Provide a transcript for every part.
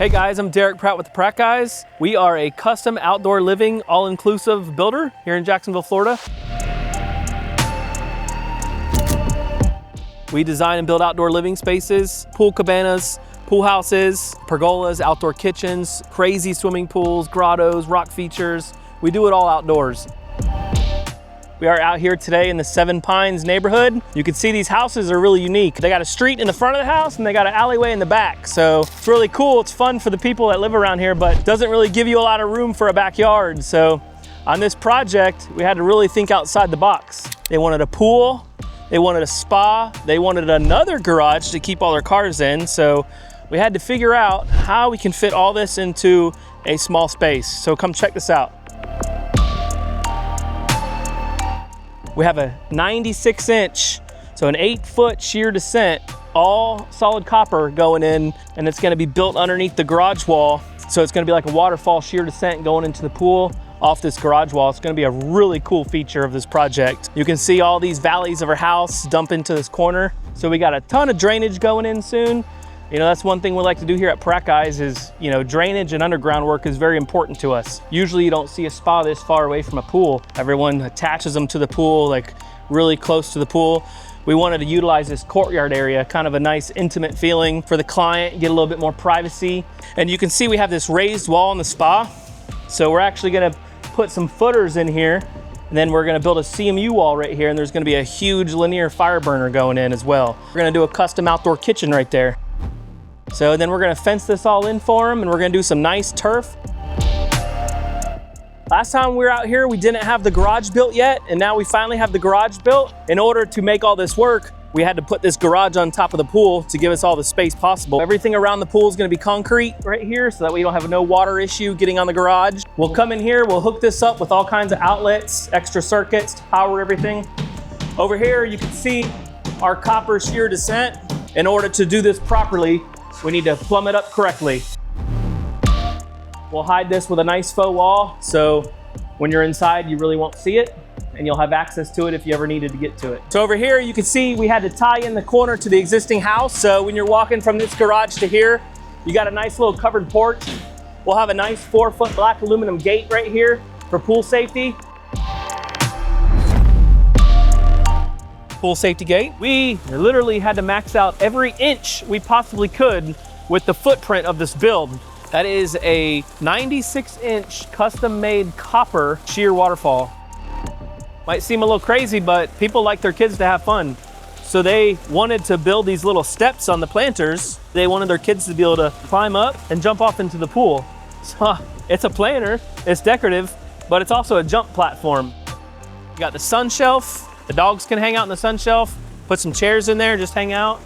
Hey guys, I'm Pratt with the Pratt Guys. We are a custom outdoor living, all-inclusive builder here in Jacksonville, Florida. We design and build outdoor living spaces, pool cabanas, pool houses, pergolas, outdoor kitchens, crazy swimming pools, grottos, rock features. We do it all outdoors. We are out here today in the Seven Pines neighborhood. You can see these houses are really unique. They got a street in the front of the house and they got an alleyway in the back. So it's really cool. It's fun for the people that live around here, but doesn't really give you a lot of room for a backyard. So on this project, we had to really think outside the box. They wanted a pool, they wanted a spa, they wanted another garage to keep all their cars in. So we had to figure out how we can fit all this into a small space. So come check this out. We have a 96-inch, so an 8-foot sheer descent, all solid copper going in, and it's gonna be built underneath the garage wall. So it's gonna be like a waterfall sheer descent going into the pool off this garage wall. It's gonna be a really cool feature of this project. You can see all these valleys of our house dump into this corner. So we got a ton of drainage going in soon. You know, that's one thing we like to do here at Pratt Guys is, you know, drainage and underground work is very important to us. Usually you don't see a spa this far away from a pool. Everyone attaches them to the pool, like really close to the pool. We wanted to utilize this courtyard area, kind of a nice intimate feeling for the client, get a little bit more privacy. And you can see we have this raised wall in the spa. So we're actually gonna put some footers in here, and then we're gonna build a CMU wall right here, and there's gonna be a huge linear fire burner going in as well. We're gonna do a custom outdoor kitchen right there. So then we're gonna fence this all in for them, and we're gonna do some nice turf. Last time we were out here, we didn't have the garage built yet, and now we finally have the garage built. In order to make all this work, we had to put this garage on top of the pool to give us all the space possible. Everything around the pool is gonna be concrete right here, so that we don't have no water issue getting on the garage. We'll come in here, we'll hook this up with all kinds of outlets, extra circuits to power everything. Over here, you can see our copper sheer descent. In order to do this properly, we need to plumb it up correctly. We'll hide this with a nice faux wall, so when you're inside, you really won't see it, and you'll have access to it if you ever needed to get to it. So over here, you can see we had to tie in the corner to the existing house. So when you're walking from this garage to here, you got a nice little covered porch. We'll have a nice 4-foot black aluminum gate right here for pool safety. Pool safety gate. We literally had to max out every inch we possibly could with the footprint of this build. That is a 96-inch custom-made copper sheer waterfall. Might seem a little crazy, but people like their kids to have fun. So they wanted to build these little steps on the planters. They wanted their kids to be able to climb up and jump off into the pool. So it's a planter, it's decorative, but it's also a jump platform. You got the sun shelf. The dogs can hang out in the sun shelf, put some chairs in there, just hang out.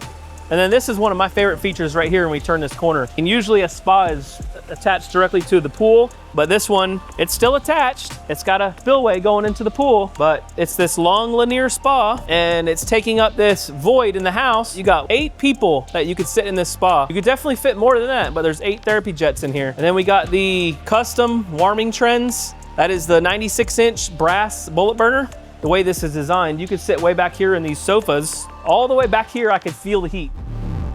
And then this is one of my favorite features right here when we turn this corner. And usually a spa is attached directly to the pool, but this one, it's still attached. It's got a spillway going into the pool, but it's this long linear spa, and it's taking up this void in the house. You got 8 people that you could sit in this spa. You could definitely fit more than that, but there's 8 therapy jets in here. And then we got the custom warming trends. That is the 96-inch brass bullet burner. The way this is designed, you could sit way back here in these sofas. All the way back here, I could feel the heat.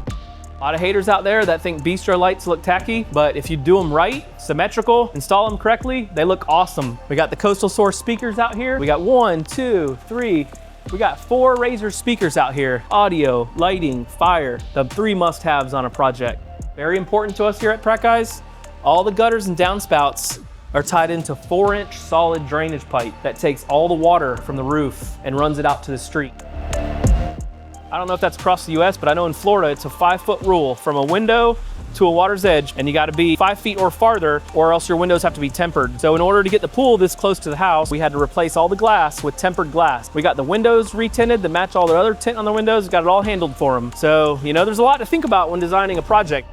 A lot of haters out there that think bistro lights look tacky, but if you do them right, symmetrical, install them correctly, they look awesome. We got the Coastal Source speakers out here. We got 1, 2, 3. We got 4 Razer speakers out here. Audio, lighting, fire, the 3 must-haves on a project. Very important to us here at Pratt Guys. All the gutters and downspouts are tied into 4-inch solid drainage pipe that takes all the water from the roof and runs it out to the street. I don't know if that's across the US, but I know in Florida, it's a 5-foot rule from a window to a water's edge, and you gotta be 5 feet or farther, or else your windows have to be tempered. So in order to get the pool this close to the house, we had to replace all the glass with tempered glass. We got the windows retinted to match all the other tint on the windows, got it all handled for them. So, you know, there's a lot to think about when designing a project.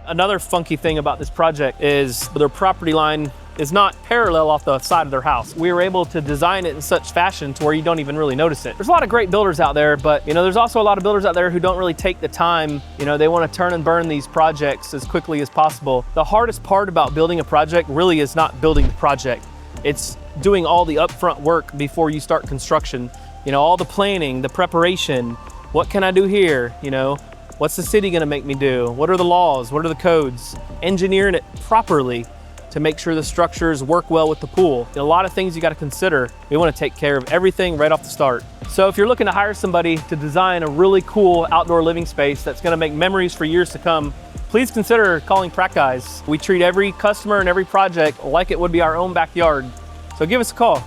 Another funky thing about this project is their property line is not parallel off the side of their house. We were able to design it in such fashion to where you don't even really notice it. There's a lot of great builders out there, but you know, there's also a lot of builders out there who don't really take the time. You know, they want to turn and burn these projects as quickly as possible. The hardest part about building a project really is not building the project. It's doing all the upfront work before you start construction. You know, all the planning, the preparation, what can I do here? You know, What's the city gonna make me do? What are the laws? What are the codes? Engineering it properly to make sure the structures work well with the pool. A lot of things you gotta consider. We wanna take care of everything right off the start. So if you're looking to hire somebody to design a really cool outdoor living space that's gonna make memories for years to come, please consider calling Pratt Guys. We treat every customer and every project like it would be our own backyard. So give us a call.